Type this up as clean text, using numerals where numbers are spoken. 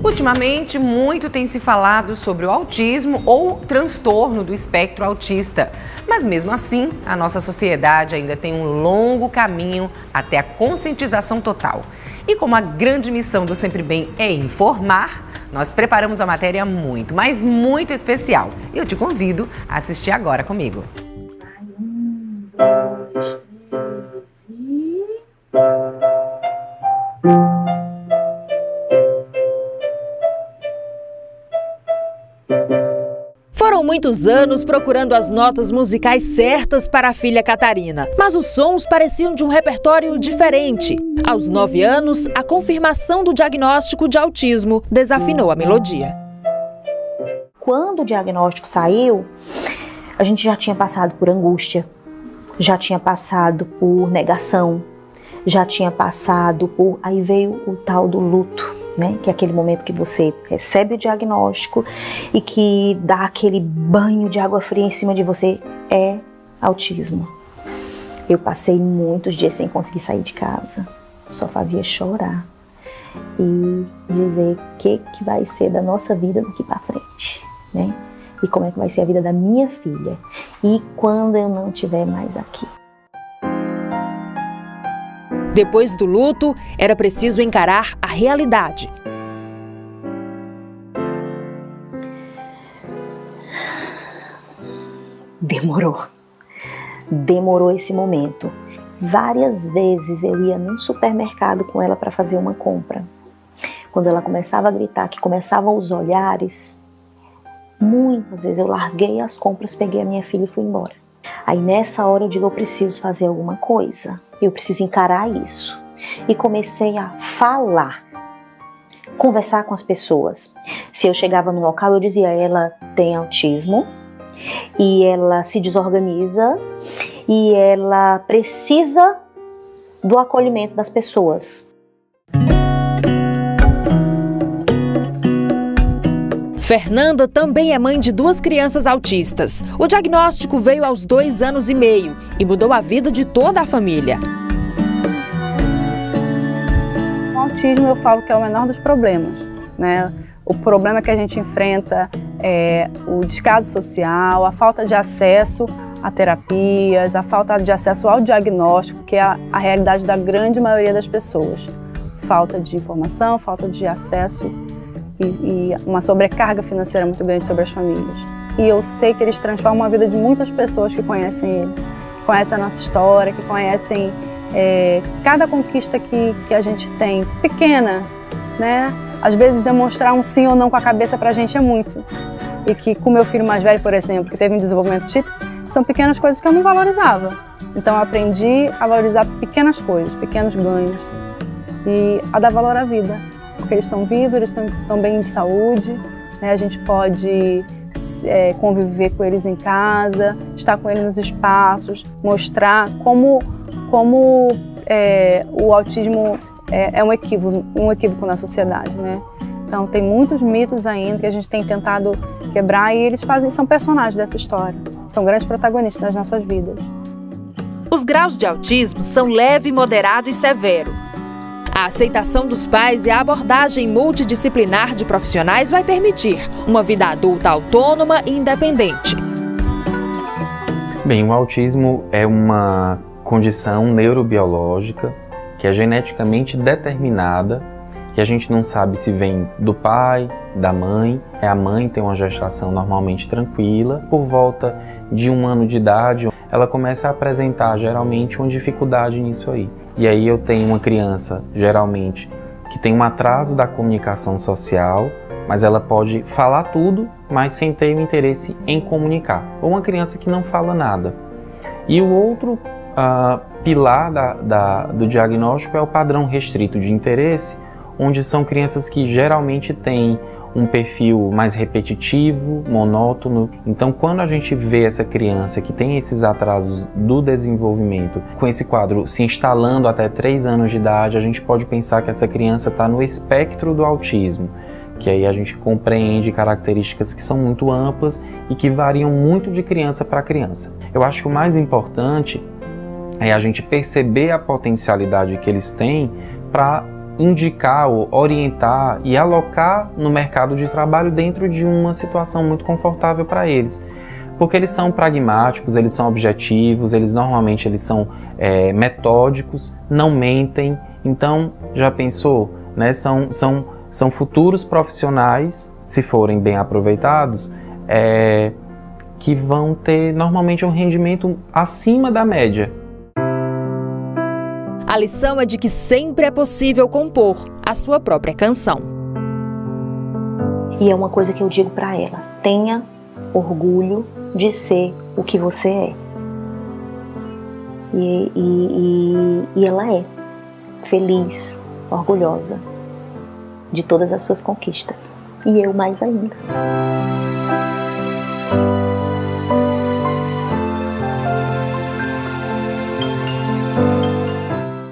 Ultimamente, muito tem se falado sobre o autismo ou transtorno do espectro autista. Mas mesmo assim, a nossa sociedade ainda tem um longo caminho até a conscientização total. E como a grande missão do Sempre Bem é informar, nós preparamos uma matéria muito, mas muito especial. E eu te convido a assistir agora comigo. 1, 2, 3 e... Foram muitos anos procurando as notas musicais certas para a filha Catarina, mas os sons pareciam de um repertório diferente. Aos 9 anos, a confirmação do diagnóstico de autismo desafinou a melodia. Quando o diagnóstico saiu, a gente já tinha passado por angústia, já tinha passado por negação, já tinha passado por... Aí veio o tal do luto, né? Que é aquele momento que você recebe o diagnóstico e que dá aquele banho de água fria em cima de você, é autismo. Eu passei muitos dias sem conseguir sair de casa, só fazia chorar e dizer o que vai ser da nossa vida daqui para frente, né? E como é que vai ser a vida da minha filha e quando eu não estiver mais aqui. Depois do luto, era preciso encarar a realidade. Demorou esse momento. Várias vezes eu ia num supermercado com ela para fazer uma compra. Quando ela começava a gritar, que começavam os olhares, muitas vezes eu larguei as compras, peguei a minha filha e fui embora. Aí nessa hora eu digo, eu preciso fazer alguma coisa, eu preciso encarar isso. E comecei a falar, conversar com as pessoas. Se eu chegava no local, eu dizia, ela tem autismo e ela se desorganiza e ela precisa do acolhimento das pessoas. Fernanda também é mãe de 2 crianças autistas. O diagnóstico veio aos 2 anos e meio e mudou a vida de toda a família. O autismo eu falo que é o menor dos problemas, né? O problema que a gente enfrenta é o descaso social, a falta de acesso a terapias, a falta de acesso ao diagnóstico, que é a realidade da grande maioria das pessoas. Falta de informação, falta de acesso e uma sobrecarga financeira muito grande sobre as famílias. E eu sei que eles transformam a vida de muitas pessoas que conhecem ele, que conhecem a nossa história, que conhecem cada conquista que a gente tem, pequena, né? Às vezes demonstrar um sim ou não com a cabeça pra gente é muito. E que com meu filho mais velho, por exemplo, que teve um desenvolvimento típico, são pequenas coisas que eu não valorizava. Então eu aprendi a valorizar pequenas coisas, pequenos ganhos e a dar valor à vida. Porque eles estão vivos, eles estão bem de saúde, né? A gente pode conviver com eles em casa, estar com eles nos espaços, mostrar como o autismo é um equívoco na sociedade, né? Então tem muitos mitos ainda que a gente tem tentado quebrar e eles são personagens dessa história, são grandes protagonistas das nossas vidas. Os graus de autismo são leve, moderado e severo. A aceitação dos pais e a abordagem multidisciplinar de profissionais vai permitir uma vida adulta autônoma e independente. Bem, o autismo é uma condição neurobiológica que é geneticamente determinada, que a gente não sabe se vem do pai, da mãe. A mãe tem uma gestação normalmente tranquila. Por volta de 1 ano de idade, ela começa a apresentar geralmente uma dificuldade nisso aí. E aí eu tenho uma criança, geralmente, que tem um atraso da comunicação social, mas ela pode falar tudo, mas sem ter o interesse em comunicar. Ou uma criança que não fala nada. E o outro pilar do diagnóstico é o padrão restrito de interesse, onde são crianças que geralmente têm um perfil mais repetitivo, monótono. Então, quando a gente vê essa criança que tem esses atrasos do desenvolvimento, com esse quadro se instalando até 3 anos de idade, a gente pode pensar que essa criança está no espectro do autismo, que aí a gente compreende características que são muito amplas e que variam muito de criança para criança. Eu acho que o mais importante é a gente perceber a potencialidade que eles têm para indicar, ou orientar e alocar no mercado de trabalho dentro de uma situação muito confortável para eles. Porque eles são pragmáticos, eles são objetivos, normalmente eles são metódicos, não mentem. Então, já pensou, né? São futuros profissionais, se forem bem aproveitados, que vão ter normalmente um rendimento acima da média. A lição é de que sempre é possível compor a sua própria canção. E é uma coisa que eu digo para ela: tenha orgulho de ser o que você é. E ela é feliz, orgulhosa de todas as suas conquistas. E eu mais ainda.